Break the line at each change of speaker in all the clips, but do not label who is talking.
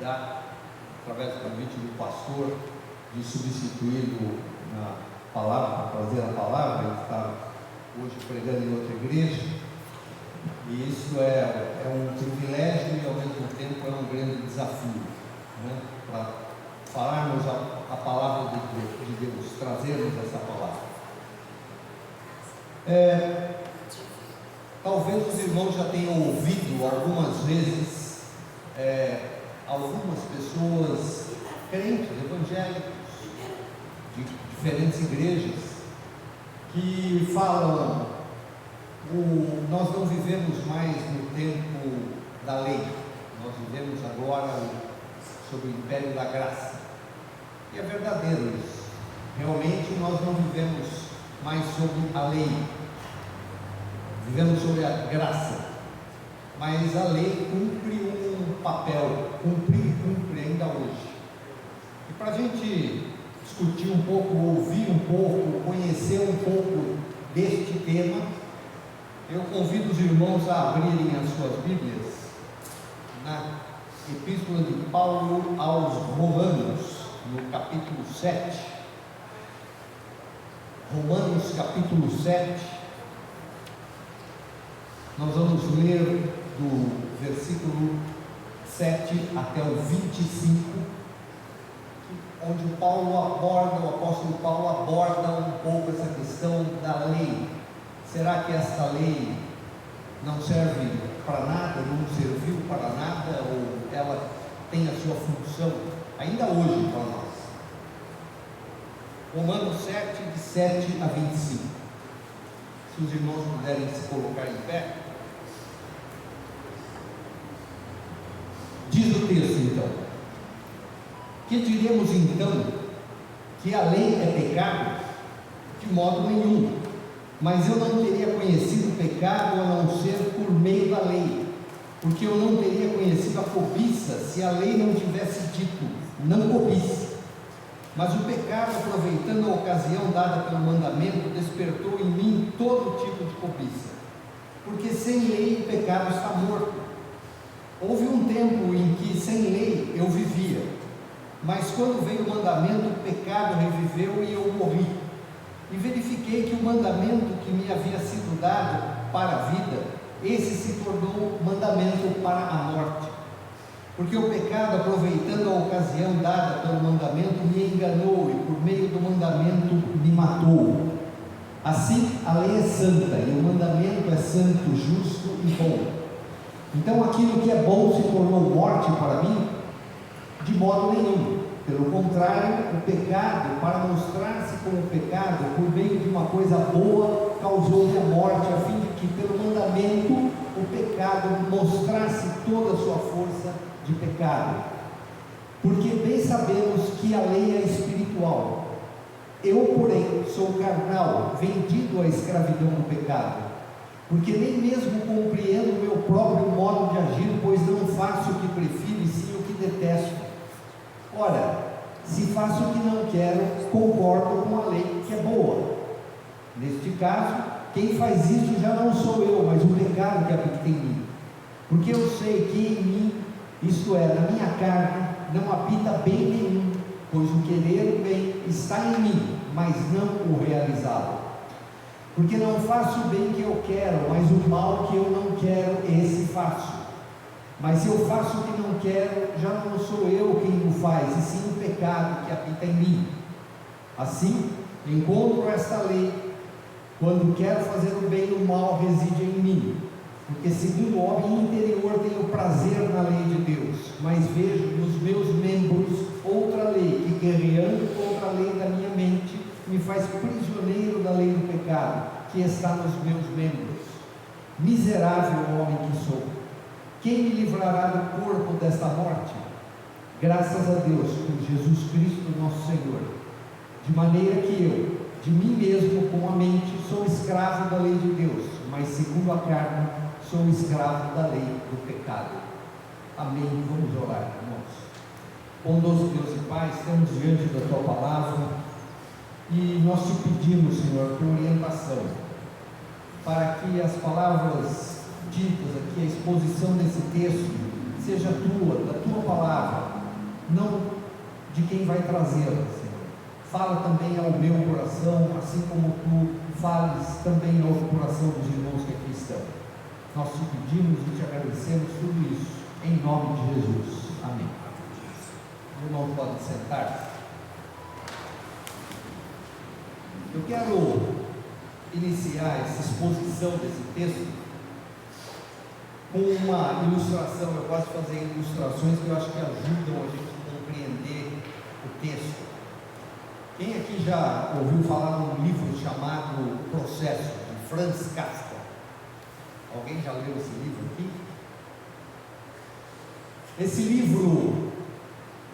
dá, através do convite do pastor, de substituí-lo na palavra, para trazer a palavra. Ele está hoje pregando em outra igreja, e isso é um privilégio e ao mesmo tempo é um grande desafio, né? Para falarmos a palavra de Deus, trazermos essa palavra. Talvez os irmãos já tenham ouvido algumas vezes algumas pessoas crentes, evangélicos, de diferentes igrejas, que falam: nós não vivemos mais no tempo da lei, nós vivemos agora sob o império da graça. E é verdadeiro isso. Realmente nós não vivemos mais sob a lei, vivemos sob a graça. Mas a lei cumpre um papel, cumpre ainda hoje. E para a gente discutir um pouco, ouvir um pouco, conhecer um pouco deste tema, eu convido os irmãos a abrirem as suas Bíblias na Epístola de Paulo aos Romanos, no capítulo 7. Romanos capítulo 7. Nós vamos ler do versículo 7 até o 25, onde o apóstolo Paulo aborda um pouco essa questão da lei. Será que esta lei não serve para nada, não serviu para nada, ou ela tem a sua função ainda hoje para nós? Romanos 7, de 7 a 25. Se os irmãos puderem se colocar em pé. Diz o texto então: que diremos então? Que a lei é pecado? De modo nenhum. Mas eu não teria conhecido o pecado a não ser por meio da lei, porque eu não teria conhecido a cobiça se a lei não tivesse dito: não cobice. Mas o pecado, aproveitando a ocasião dada pelo mandamento, despertou em mim todo tipo de cobiça, porque sem lei o pecado está morto. Houve um tempo em que sem lei eu vivia, mas quando veio o mandamento, o pecado reviveu e eu morri. E verifiquei que o mandamento que me havia sido dado para a vida, esse se tornou mandamento para a morte. Porque o pecado, aproveitando a ocasião dada pelo mandamento, me enganou e por meio do mandamento me matou. Assim, a lei é santa e o mandamento é santo, justo e bom. Então aquilo que é bom se tornou morte para mim? De modo nenhum. Pelo contrário, o pecado, para mostrar-se como pecado, por meio de uma coisa boa, causou-me a morte, a fim de que, pelo mandamento, o pecado mostrasse toda a sua força de pecado. Porque bem sabemos que a lei é espiritual. Eu, porém, sou carnal, vendido à escravidão do pecado. Porque nem mesmo compreendo o meu próprio modo de agir, pois não faço o que prefiro, e sim o que detesto. Ora, se faço o que não quero, concordo com a lei que é boa. Neste caso, quem faz isso já não sou eu, mas o pecado que habita em mim. Porque eu sei que em mim, isto é, na minha carne, não habita bem nenhum, pois o querer o bem está em mim, mas não o realizá-lo. Porque não faço o bem que eu quero, mas o mal que eu não quero, esse faço. Mas se eu faço o que não quero, já não sou eu quem o faz, e sim o pecado que habita em mim. Assim, encontro esta lei: quando quero fazer o bem, o mal reside em mim. Porque segundo o homem interior tenho prazer na lei de Deus, mas vejo nos meus membros outra lei, que guerreando contra a lei da minha mente, me faz prisioneiro da lei do pecado, que está nos meus membros. Miserável homem que sou! Quem me livrará do corpo desta morte? Graças a Deus por Jesus Cristo nosso Senhor. De maneira que eu, de mim mesmo com a mente, sou escravo da lei de Deus, mas segundo a carne, sou escravo da lei do pecado. Amém. Vamos orar, irmãos. Bondoso Deus e Pai, estamos diante da Tua palavra e nós te pedimos, Senhor, por orientação, para que as palavras ditas aqui, a exposição desse texto, seja tua, da tua palavra, quem vai trazê-la, Senhor. Fala também ao meu coração, assim como tu fales também ao coração dos irmãos que aqui estão. Nós te pedimos e te agradecemos tudo isso, em nome de Jesus. Amém. Os irmãos podem sentar-se. Eu quero iniciar essa exposição desse texto com uma ilustração. Eu gosto de fazer ilustrações que eu acho que ajudam a gente a compreender o texto. Quem aqui já ouviu falar de um livro chamado Processo, de Franz Kafka? Alguém já leu esse livro aqui? Esse livro,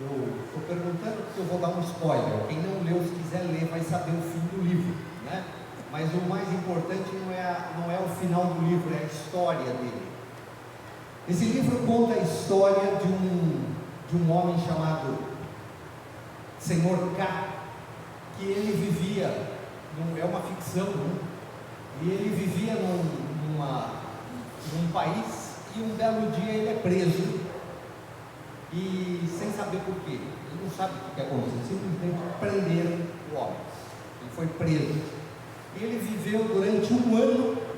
eu estou perguntando porque eu vou dar um spoiler. Quem não leu, se quiser ler, vai saber o fim do livro, né? Mas o mais importante não é o final do livro, é a história dele. Esse livro conta a história de um homem chamado Senhor K, que ele vivia, é uma ficção, né? E ele vivia num país, e um belo dia ele é preso, e sem saber por quê. Ele não sabe o que aconteceu, simplesmente prenderam o homem. Ele foi preso, e ele viveu durante um ano,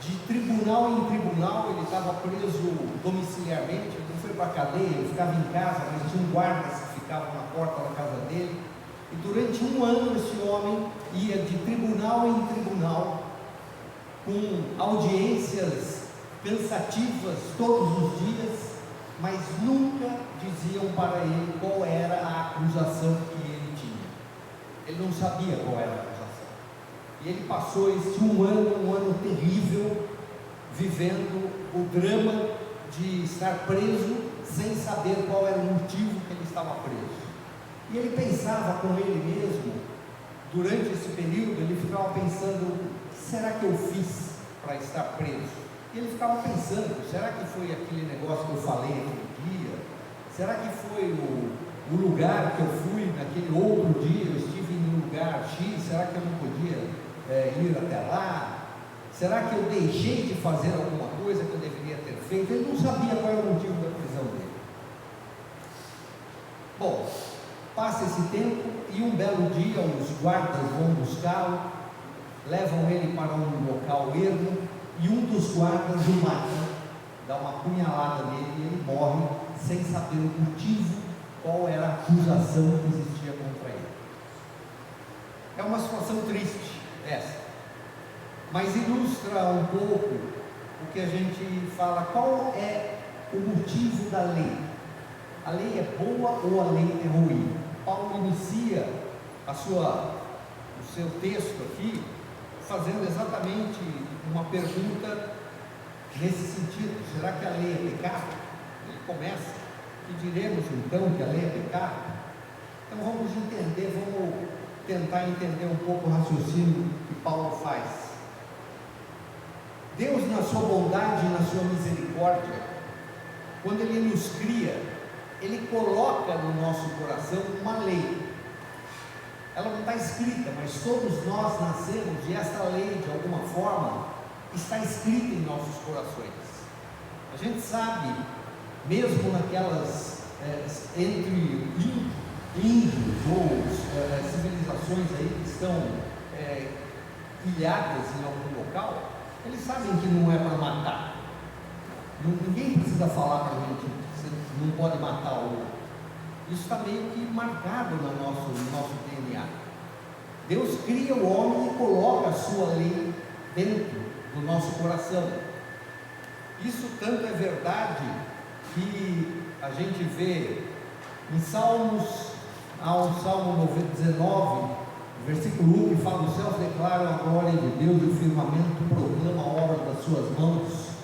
de tribunal em tribunal. Ele estava preso domiciliarmente, ele não foi para a cadeia, ele ficava em casa, mas tinha guardas que ficavam na porta da casa dele. E durante um ano esse homem ia de tribunal em tribunal, com audiências cansativas todos os dias, mas nunca diziam para ele qual era a acusação que ele tinha. Ele não sabia qual era a acusação. E ele passou esse um ano terrível, vivendo o drama de estar preso, sem saber qual era o motivo que ele estava preso. E ele pensava com ele mesmo, durante esse período, ele ficava pensando: o que será que eu fiz para estar preso? E ele ficava pensando: será que foi aquele negócio que eu falei aquele dia? Será que foi o lugar que eu fui naquele outro dia? Eu estive em um lugar X, será que eu não podia ir até lá? Será que eu deixei de fazer alguma coisa que eu deveria ter feito? Ele não sabia qual era o motivo da prisão dele. Bom, passa esse tempo e um belo dia os guardas vão buscá-lo, levam ele para um local ermo, e um dos guardas o mata, dá uma punhalada nele e ele morre sem saber o motivo, qual era a acusação que existia contra ele. É uma situação triste essa, mas ilustra um pouco o que a gente fala: qual é o motivo da lei? A lei é boa ou a lei é ruim? Paulo inicia o seu texto aqui fazendo exatamente uma pergunta nesse sentido: será que a lei é pecado? Ele começa: e diremos então que a lei é pecado? Então vamos tentar entender um pouco o raciocínio que Paulo faz. Deus, na sua bondade e na sua misericórdia, quando Ele nos cria, Ele coloca no nosso coração uma lei. Ela não está escrita, mas todos nós nascemos e essa lei, de alguma forma, está escrita em nossos corações. A gente sabe, mesmo naquelas entre índios ou civilizações aí que estão ilhadas em algum local, eles sabem que não é para matar. Ninguém precisa falar para a gente: você não pode matar o outro. Isso está meio que marcado no nosso DNA. Deus cria o homem e coloca a sua lei dentro do nosso coração. Isso tanto é verdade que a gente vê em Salmos, há um Salmo 19, versículo 1, que fala: os céus declaram a glória de Deus e o firmamento proclama a obra das suas mãos.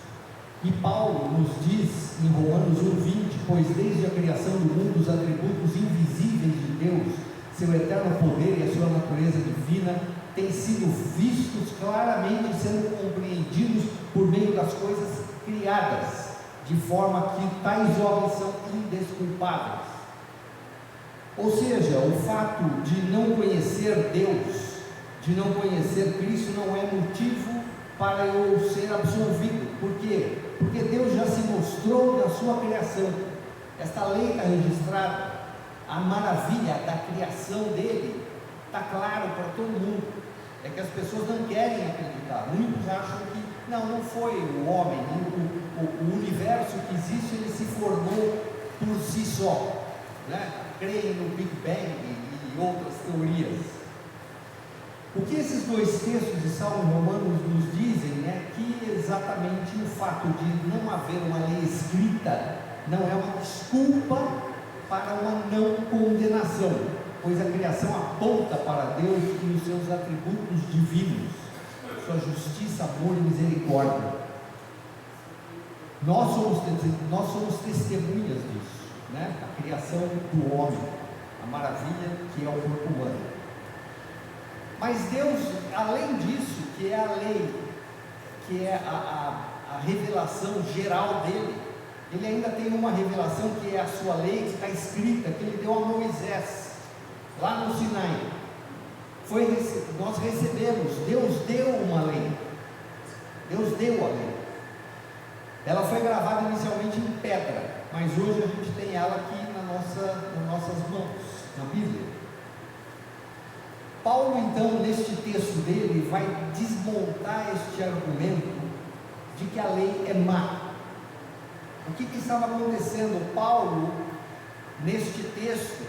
E Paulo nos diz em Romanos 1,20: pois desde a criação do mundo os atributos invisíveis de Deus, seu eterno poder e a sua natureza divina, têm sido vistos claramente, sendo compreendidos por meio das coisas criadas, de forma que tais obras são indesculpáveis. Ou seja, o fato de não conhecer Deus, de não conhecer Cristo, não é motivo para eu ser absolvido. Por quê? Porque Deus já se mostrou na sua criação. Esta lei está registrada. a maravilha da criação dele está claro para todo mundo. É que as pessoas não querem acreditar. Muitos acham que não foi o homem, o universo que existe, ele se formou por si só, né? Creem no Big Bang e outras teorias. O que esses dois textos de Salmo e Romanos nos dizem é que exatamente o fato de não haver uma lei escrita não é uma desculpa para uma não condenação, pois a criação aponta para Deus e os seus atributos divinos, sua justiça, amor e misericórdia. Nós somos testemunhas disso, né? A criação do homem, a maravilha que é o corpo humano. Mas Deus, além disso, que é a lei, que é a revelação geral dele, ele ainda tem uma revelação que é a sua lei, que está escrita, que ele deu a Moisés, lá no Sinai. Nós recebemos, Deus deu uma lei, Deus deu a lei. Ela foi gravada inicialmente em pedra, mas hoje a gente tem ela aqui nas nossas mãos, na Bíblia. Paulo, então, neste texto dele, vai desmontar este argumento de que a lei é má. O que estava acontecendo? Paulo, neste texto,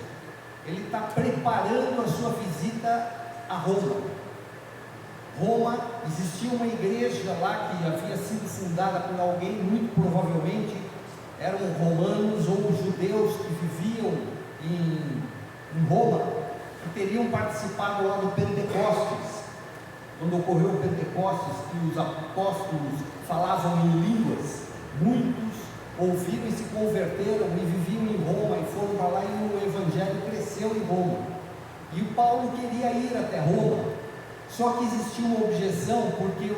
ele está preparando a sua visita a Roma. Roma, existia uma igreja lá que havia sido fundada por alguém, muito provavelmente eram romanos ou judeus que viviam em Roma, que teriam participado lá do Pentecostes, quando ocorreu o Pentecostes, que os apóstolos falavam em línguas, muitos ouviram e se converteram e viviam em Roma e foram para lá, e o evangelho cresceu em Roma, e o Paulo queria ir até Roma, só que existia uma objeção, porque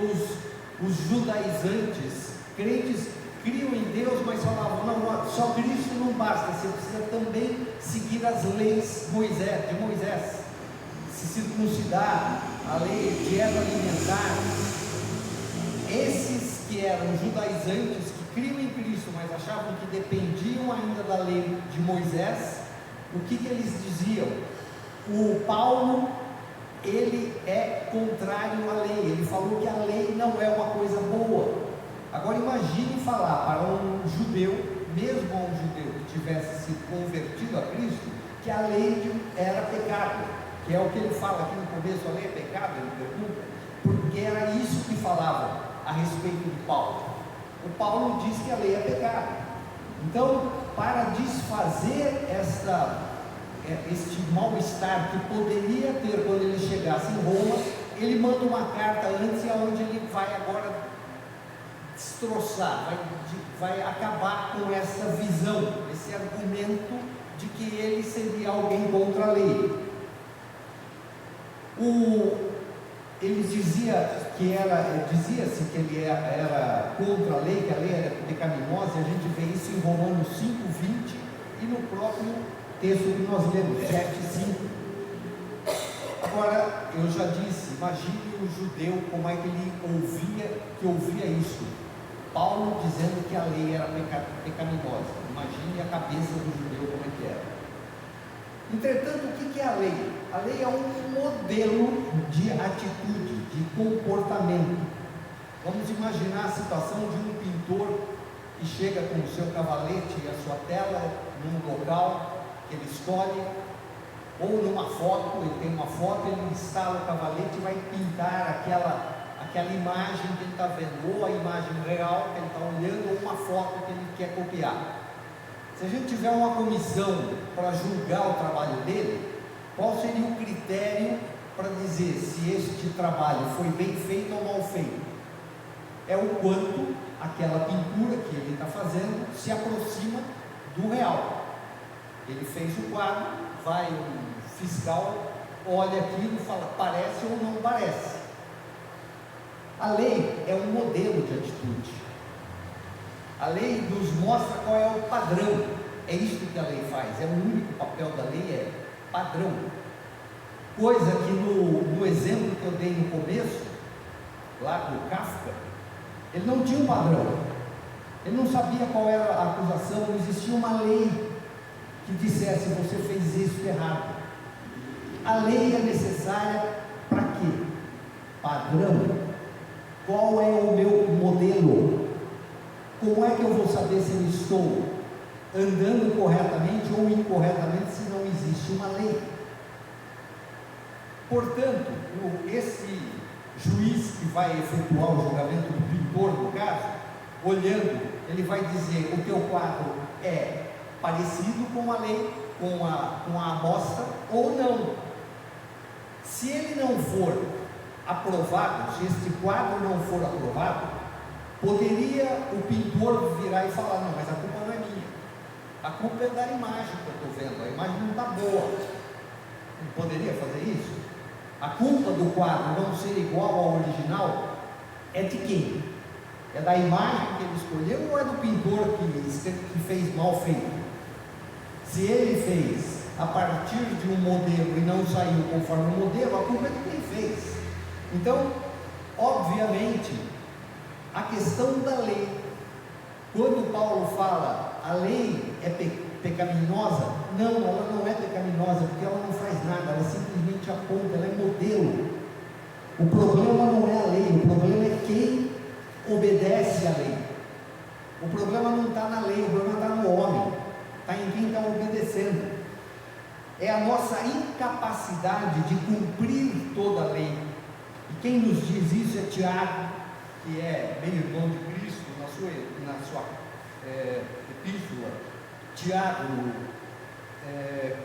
os judaizantes, crentes, criam em Deus, mas falavam, não, só Cristo não basta, você precisa também seguir as leis de Moisés, se circuncidar, a lei de dieta alimentar. Esses que eram judaizantes, que criam em Cristo, mas achavam que dependiam ainda da lei de Moisés, o que eles diziam? O Paulo, ele é contrário à lei, ele falou que a lei não é uma coisa boa. Agora imagine falar para um judeu, mesmo a um judeu que tivesse sido convertido a Cristo, que a lei era pecado, que é o que ele fala aqui no começo, a lei é pecado, ele pergunta, porque era isso que falava a respeito de Paulo. O Paulo diz que a lei é pecado. Então, para desfazer este mal-estar que poderia ter quando ele chegasse em Roma, ele manda uma carta antes, onde ele vai agora destroçar, vai acabar com essa visão, esse argumento de que ele seria alguém contra a lei. Ele dizia-se que ele era contra a lei, que a lei era pecaminosa, e a gente vê isso em Romanos 5:20 e no próprio texto que nós lemos, 7:5. Agora, eu já disse, imagine o judeu, como é que ele ouvia isso. Paulo dizendo que a lei era pecaminosa. Imagine a cabeça do judeu como é que era. Entretanto, o que é a lei? A lei é um modelo de atitude, de comportamento. Vamos imaginar a situação de um pintor que chega com o seu cavalete e a sua tela num local que ele escolhe, ou numa foto, ele tem uma foto, ele instala o cavalete e vai pintar aquela imagem que ele está vendo, ou a imagem real que ele está olhando, ou uma foto que ele quer copiar. Se a gente tiver uma comissão para julgar o trabalho dele, qual seria o critério para dizer se este trabalho foi bem feito ou mal feito? É o quanto aquela pintura que ele está fazendo se aproxima do real. Ele fez o quadro, vai um fiscal, olha aquilo e fala, parece ou não parece. A lei é um modelo de atitude. A lei nos mostra qual é o padrão. É isso que a lei faz. É o único papel da lei, é padrão. Coisa que no exemplo que eu dei no começo, lá do Kafka, ele não tinha um padrão. Ele não sabia qual era a acusação, não existia uma lei que dissesse dissesse: você fez isso errado. A lei é necessária para quê? Padrão. Qual é o meu modelo? Como é que eu vou saber se eu estou andando corretamente ou incorretamente se não existe uma lei? Portanto, esse juiz que vai efetuar o julgamento do pintor, no caso, olhando, ele vai dizer: o teu quadro é parecido com a lei, com a amostra ou não. Se ele não for aprovado, se este quadro não for aprovado, poderia o pintor virar e falar: não, mas a culpa não é minha, a culpa é da imagem que eu estou vendo, a imagem não está boa. Não poderia fazer isso? A culpa do quadro não ser igual ao original é de quem? É da imagem que ele escolheu ou é do pintor que fez mal feito? Se ele fez a partir de um modelo e não saiu conforme o modelo, a culpa é de quem fez. Então, obviamente, a questão da lei, quando Paulo fala a lei é pecaminosa, não, ela não é pecaminosa, porque ela não faz nada, ela simplesmente aponta, ela é modelo. O problema não é a lei, o problema é quem obedece à lei. O problema não está na lei, o problema está no homem, está em quem está obedecendo. É a nossa incapacidade de cumprir toda a lei. E quem nos diz isso é Tiago, que é meio irmão de Cristo, na sua epístola, Tiago,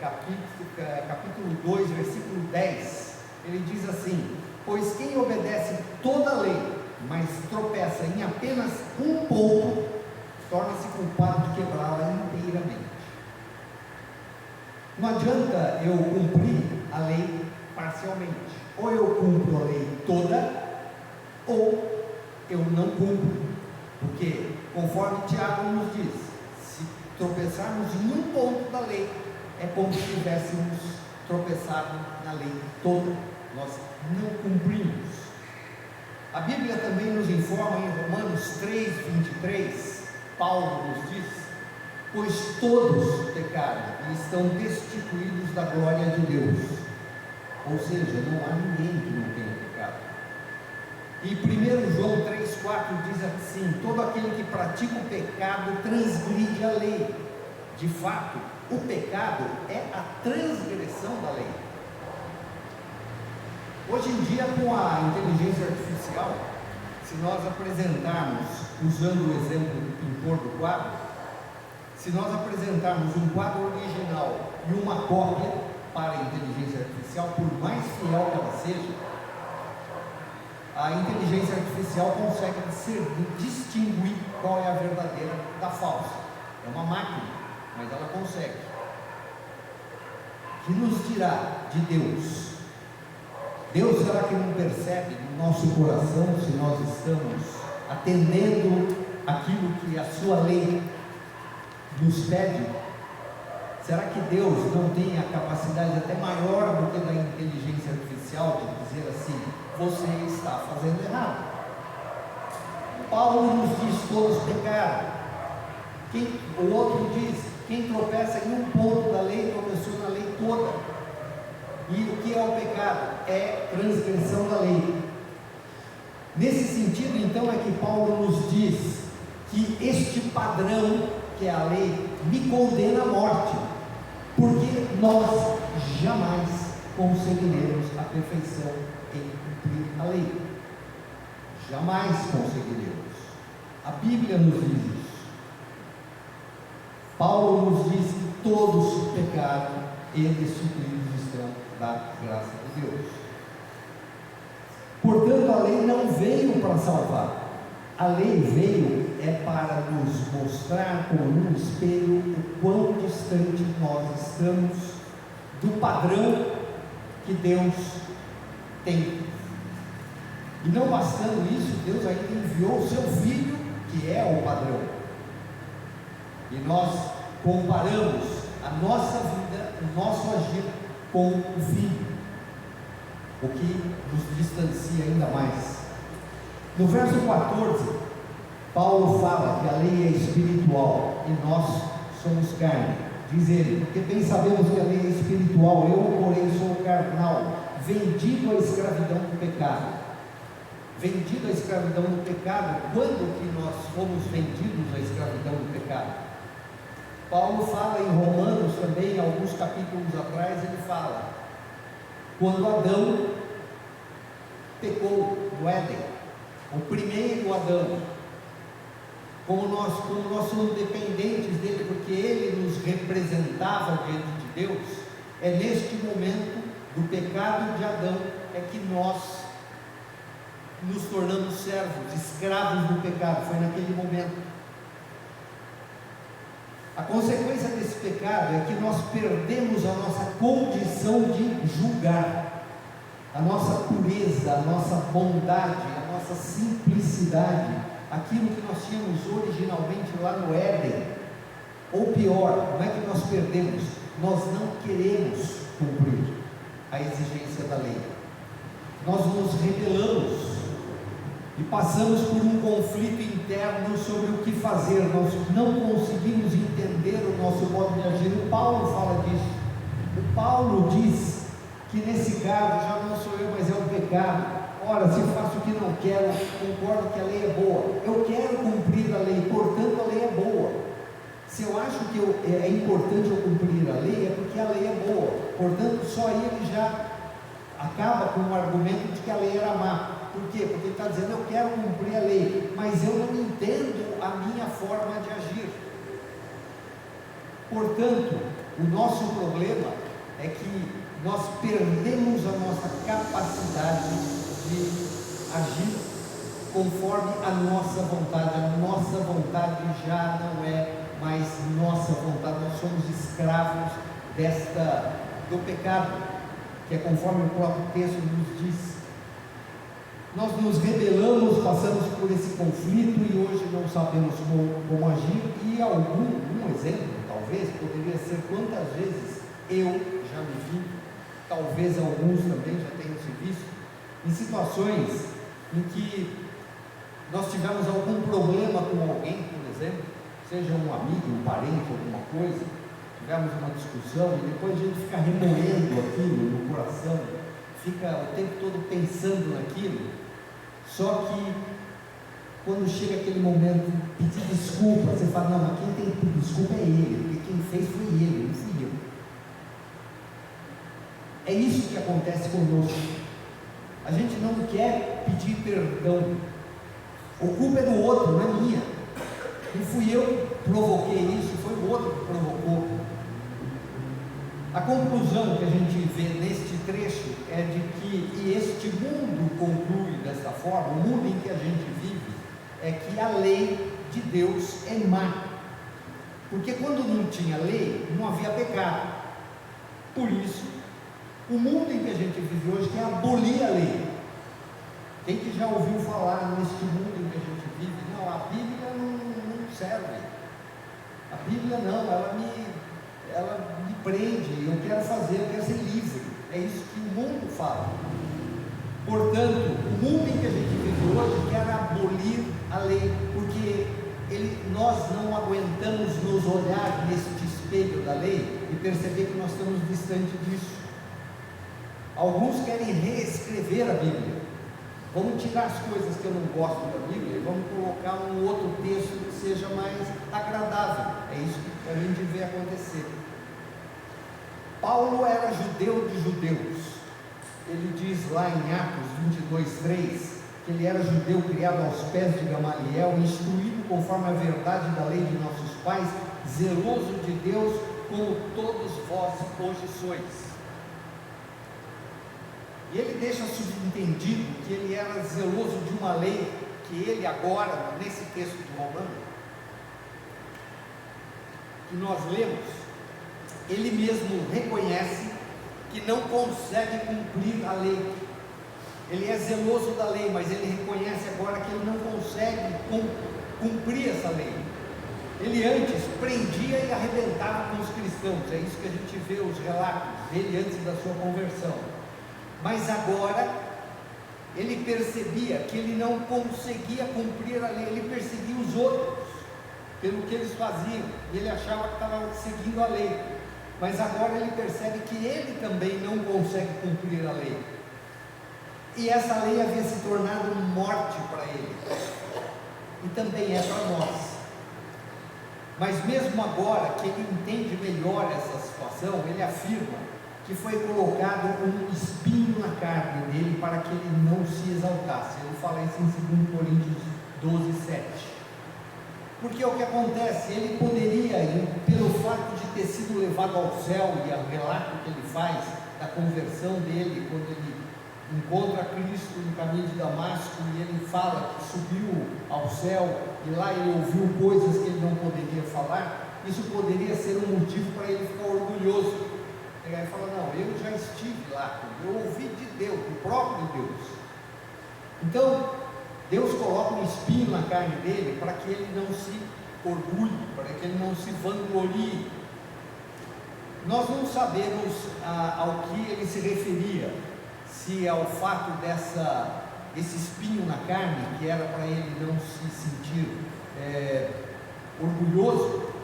capítulo 2, versículo 10, ele diz assim: pois quem obedece toda a lei, mas tropeça em apenas um ponto, torna-se culpado de quebrá-la inteiramente. Não adianta eu cumprir a lei parcialmente, ou eu cumpro a lei toda, ou eu não cumpro, porque conforme Tiago nos diz, se tropeçarmos em um ponto da lei, é como se tivéssemos tropeçado na lei toda, nós não cumprimos. A Bíblia também nos informa em Romanos 3, 23, Paulo nos diz: pois todos pecaram e estão destituídos da glória de Deus. Ou seja, não há ninguém que não tenha pecado. E 1 João 3,4 diz assim: todo aquele que pratica o pecado transgride a lei. De fato, o pecado é a transgressão da lei. Hoje em dia, com a inteligência artificial, se nós apresentarmos, usando o exemplo do pintor do quadro, se nós apresentarmos um quadro original e uma cópia para a inteligência artificial, por mais fiel que ela seja, a inteligência artificial consegue distinguir qual é a verdadeira da falsa. É uma máquina, mas ela consegue. Que nos dirá de Deus? Deus, será que não percebe no nosso coração se nós estamos atendendo aquilo que a sua lei nos pede? Será que Deus não tem a capacidade até maior do que da inteligência artificial de dizer assim: você está fazendo errado? Paulo nos diz: todos pecaram. O outro diz: quem tropeça em um ponto da lei, tropeçou na lei toda. E o que é o pecado? É transgressão da lei. Nesse sentido, então, é que Paulo nos diz que este padrão, que é a lei, me condena à morte, porque nós jamais conseguiremos a perfeição em cumprir a lei. Jamais conseguiremos. A Bíblia nos diz isso. Paulo nos diz que todos pecaram e destituídos estão da graça de Deus. Portanto, a lei não veio para salvar. A lei veio para nos mostrar como um espelho o quão distante nós estamos do padrão que Deus tem. E não bastando isso, Deus ainda enviou o seu Filho, que é o padrão. E nós comparamos a nossa vida, o nosso agir com o Filho, o que nos distancia ainda mais. No verso 14, Paulo fala que a lei é espiritual e nós somos carne. diz ele, porque bem sabemos que a lei é espiritual, eu, porém, sou carnal, vendido à escravidão do pecado. Vendido à escravidão do pecado, quando que nós fomos vendidos à escravidão do pecado? Paulo fala em Romanos também, alguns capítulos atrás, ele fala, quando Adão pecou no Éden, o primeiro Adão, como nós somos dependentes dele, porque ele nos representava diante de Deus, é neste momento do pecado de Adão, é que nós nos tornamos servos, escravos do pecado, foi naquele momento. A consequência desse pecado é que nós perdemos a nossa condição de julgar, a nossa pureza, a nossa bondade, a nossa simplicidade, aquilo que nós tínhamos originalmente lá no Éden, ou pior, não é que nós perdemos, nós não queremos cumprir a exigência da lei, nós nos rebelamos, e passamos por um conflito interno sobre o que fazer, nós não conseguimos entender o nosso modo de agir. O Paulo fala disso, o Paulo diz que nesse caso já não sou eu, mas é o pecado. Ora, se eu faço o que não quero, concordo que a lei é boa, eu quero cumprir a lei, portanto a lei é boa. Se eu acho que é importante eu cumprir a lei, é porque a lei é boa, portanto só aí ele já acaba com o argumento de que a lei era má. Por quê? Porque ele está dizendo, eu quero cumprir a lei, mas eu não entendo a minha forma de agir. Portanto, o nosso problema é que nós perdemos a nossa capacidade de agir conforme a nossa vontade. A nossa vontade já não é mais nossa vontade, nós somos escravos do pecado, que é conforme o próprio texto nos diz. Nós nos rebelamos, passamos por esse conflito e hoje não sabemos como agir. E um exemplo, talvez, poderia ser quantas vezes eu já me vi, talvez alguns também já tenham se visto, em situações em que nós tivemos algum problema com alguém, por exemplo, seja um amigo, um parente, alguma coisa, tivemos uma discussão e depois a gente fica remoendo aquilo no coração, fica o tempo todo pensando naquilo. Só que quando chega aquele momento de pedir desculpa, você fala, não, mas quem tem que pedir desculpa é ele, porque quem fez foi ele, não fui eu. É isso que acontece conosco. A gente não quer pedir perdão. A culpa é do outro, não é minha. Não fui eu que provoquei isso, foi o outro que provocou. A conclusão que a gente vê neste trecho é de que, e este mundo conclui dessa forma, o mundo em que a gente vive, é que a lei de Deus é má. Porque quando não tinha lei, não havia pecado. Por isso, o mundo em que a gente vive hoje quer abolir a lei. Quem que já ouviu falar neste mundo em que a gente vive? Não, a Bíblia não serve. A Bíblia não, ela me prende, eu quero fazer, eu quero ser livre. É isso que o mundo fala. Portanto, o mundo em que a gente vive hoje quer abolir a lei, porque nós não aguentamos nos olhar neste espelho da lei e perceber que nós estamos distante disso. Alguns querem reescrever a Bíblia. Vamos tirar as coisas que eu não gosto da Bíblia e vamos colocar um outro texto que seja mais agradável. É isso que a gente vê acontecer. Paulo era judeu de judeus. Ele diz lá em Atos 22:3 que ele era judeu criado aos pés de Gamaliel, instruído conforme a verdade da lei de nossos pais, zeloso de Deus, como todos vós hoje sois. E ele deixa subentendido que ele era zeloso de uma lei que ele agora, nesse texto de Romanos, que nós lemos, ele mesmo reconhece que não consegue cumprir a lei. Ele é zeloso da lei, mas ele reconhece agora que ele não consegue cumprir essa lei. Ele antes prendia e arrebentava com os cristãos, é isso que a gente vê os relatos dele antes da sua conversão. Mas agora ele percebia que ele não conseguia cumprir a lei, ele perseguia os outros. pelo que eles faziam, e ele achava que estava seguindo a lei, mas agora ele percebe que ele também não consegue cumprir a lei, e essa lei havia se tornado morte para ele, e também é para nós. Mas mesmo agora que ele entende melhor essa situação, ele afirma que foi colocado um espinho na carne dele para que ele não se exaltasse. Eu falo isso em 2 Coríntios 12:7. Porque o que acontece? Ele poderia, pelo fato de ter sido levado ao céu, e o relato que ele faz da conversão dele, quando ele encontra Cristo no caminho de Damasco, e ele fala que subiu ao céu, e lá ele ouviu coisas que ele não poderia falar, isso poderia ser um motivo para ele ficar orgulhoso. Pegar e falar: não, eu já estive lá, eu ouvi de Deus, do próprio Deus. Então, Deus coloca um espinho na carne dele para que ele não se orgulhe, para que ele não se vanglorie. Nós não sabemos ao que ele se referia, se ao fato desse espinho na carne, que era para ele não se sentir orgulhoso,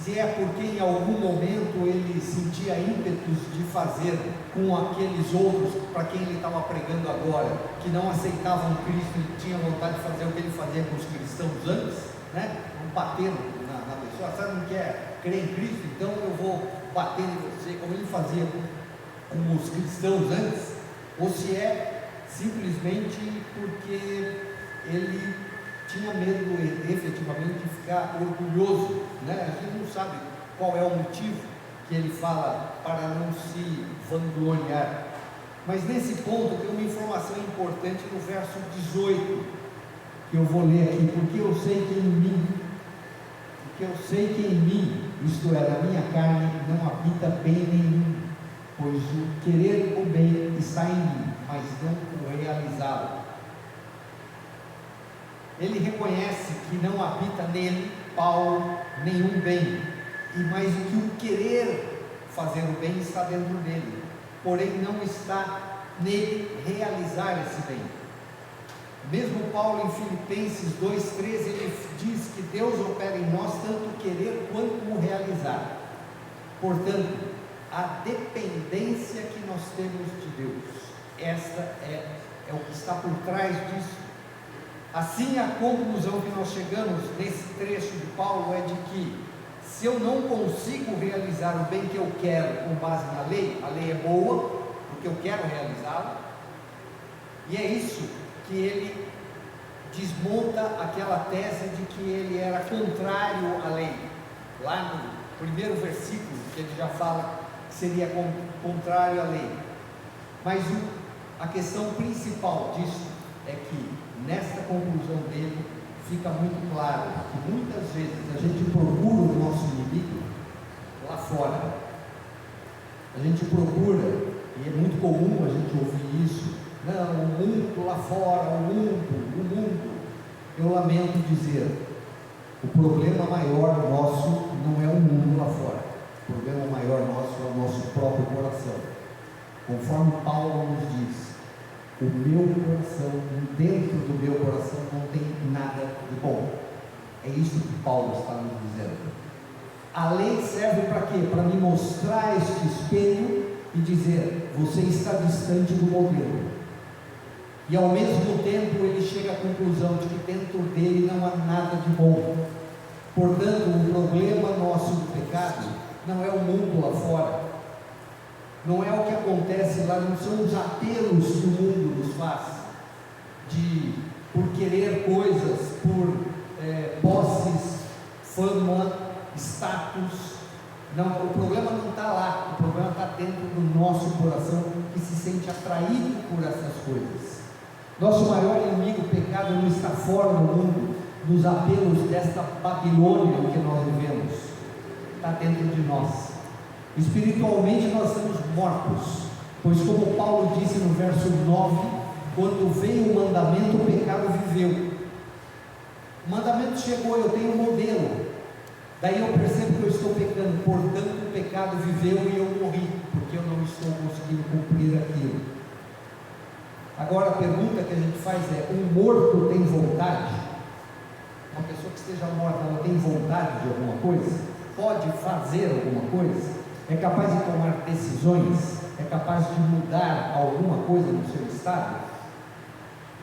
se é porque em algum momento ele sentia ímpetos de fazer com aqueles outros para quem ele estava pregando agora, que não aceitavam Cristo, e tinha vontade de fazer o que ele fazia com os cristãos antes, né? Bater na pessoa: sabe, não quer crer em Cristo, então eu vou bater em você, como ele fazia com os cristãos antes, ou se é simplesmente porque ele tinha medo efetivamente de ficar orgulhoso, né? A gente não sabe qual é o motivo que ele fala para não se vangloriar, mas nesse ponto tem uma informação importante no verso 18, que eu vou ler aqui: porque eu sei que em mim, isto é, na minha carne, não habita bem nenhum, pois o querer o bem está em mim, mas não o realizá-lo. Ele reconhece que não habita nele, Paulo, nenhum bem, e mais do que o querer fazer o bem está dentro dele, porém não está nele realizar esse bem. Mesmo Paulo, em Filipenses 2:13, ele diz que Deus opera em nós tanto o querer quanto o realizar. Portanto, a dependência que nós temos de Deus, esta é o que está por trás disso. Assim, a conclusão que nós chegamos nesse trecho de Paulo é de que, se eu não consigo realizar o bem que eu quero com base na lei, a lei é boa, porque eu quero realizá-la, e é isso que ele desmonta aquela tese de que ele era contrário à lei. Lá no primeiro versículo, que ele já fala que seria contrário à lei. Mas a questão principal disso é que, nesta conclusão dele, fica muito claro que muitas vezes a gente procura o nosso inimigo lá fora. A gente procura, e é muito comum a gente ouvir isso: não, o mundo lá fora, o mundo. Eu lamento dizer, o problema maior nosso não é o mundo lá fora, o problema maior nosso é o nosso próprio coração. Conforme Paulo nos diz, o meu coração, dentro do meu coração, não tem nada de bom. É isso que Paulo está nos dizendo. A lei serve para quê? Para me mostrar este espelho e dizer: você está distante do modelo. E ao mesmo tempo ele chega à conclusão de que dentro dele não há nada de bom. Portanto, o problema nosso do pecado não é o mundo lá fora, não é o que acontece lá, não são os apelos que o mundo nos faz, por querer coisas, por posses, fama, status. Não, o problema não está lá, o problema está dentro do nosso coração, que se sente atraído por essas coisas. Nosso maior inimigo, o pecado, não está fora do mundo, nos apelos desta Babilônia que nós vivemos, está dentro de nós. Espiritualmente nós estamos mortos, pois como Paulo disse no verso 9, quando veio o mandamento, o pecado viveu. O mandamento chegou, eu tenho um modelo, daí eu percebo que eu estou pecando, portanto o pecado viveu e eu morri, porque eu não estou conseguindo cumprir aquilo. Agora a pergunta que a gente faz é: um morto tem vontade? Uma pessoa que esteja morta, ela tem vontade de alguma coisa? Pode fazer alguma coisa? É capaz de tomar decisões? É capaz de mudar alguma coisa no seu estado?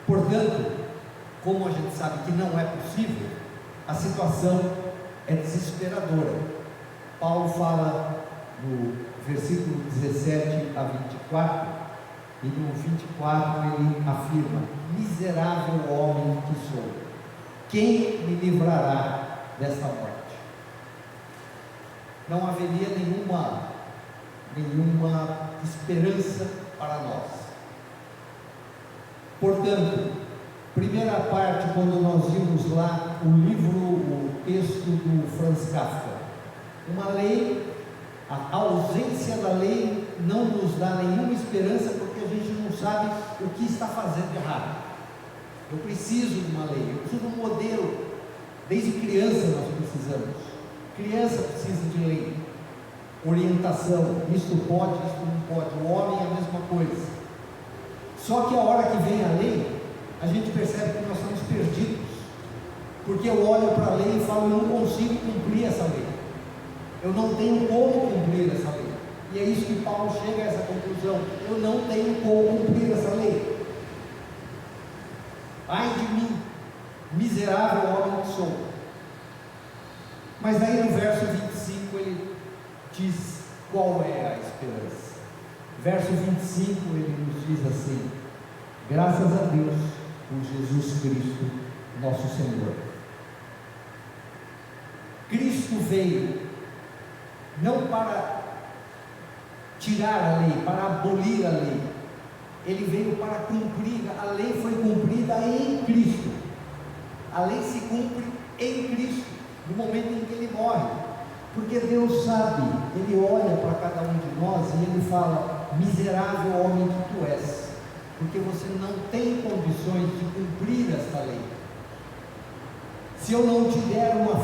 Portanto, como a gente sabe que não é possível, a situação é desesperadora. Paulo fala no versículo 17 a 24, e no 24 ele afirma: miserável homem que sou, quem me livrará desta morte? Não haveria nenhuma esperança para nós. Portanto, primeira parte, quando nós vimos lá o texto do Franz Kafka, uma lei, a ausência da lei não nos dá nenhuma esperança, porque a gente não sabe o que está fazendo de errado. Eu preciso de uma lei, eu preciso de um modelo. Desde criança nós precisamos. Criança precisa de lei, orientação, isto pode, isto não pode. O homem é a mesma coisa. Só que a hora que vem a lei, a gente percebe que nós estamos perdidos, porque eu olho para a lei e falo: eu não consigo cumprir essa lei, eu não tenho como cumprir essa lei. E é isso que Paulo chega a essa conclusão: eu não tenho como cumprir essa lei. Ai de mim, miserável homem que sou. Mas daí no verso 25 ele diz qual é a esperança. Verso 25 ele nos diz assim: graças a Deus por Jesus Cristo nosso Senhor. Cristo veio não para tirar a lei, para abolir a lei. Ele veio para cumprir. A lei foi cumprida em Cristo. A lei se cumpre em Cristo, no momento em que Ele morre. Porque Deus sabe, Ele olha para cada um de nós e Ele fala: miserável homem que tu és, porque você não tem condições de cumprir esta lei. Se eu não te der uma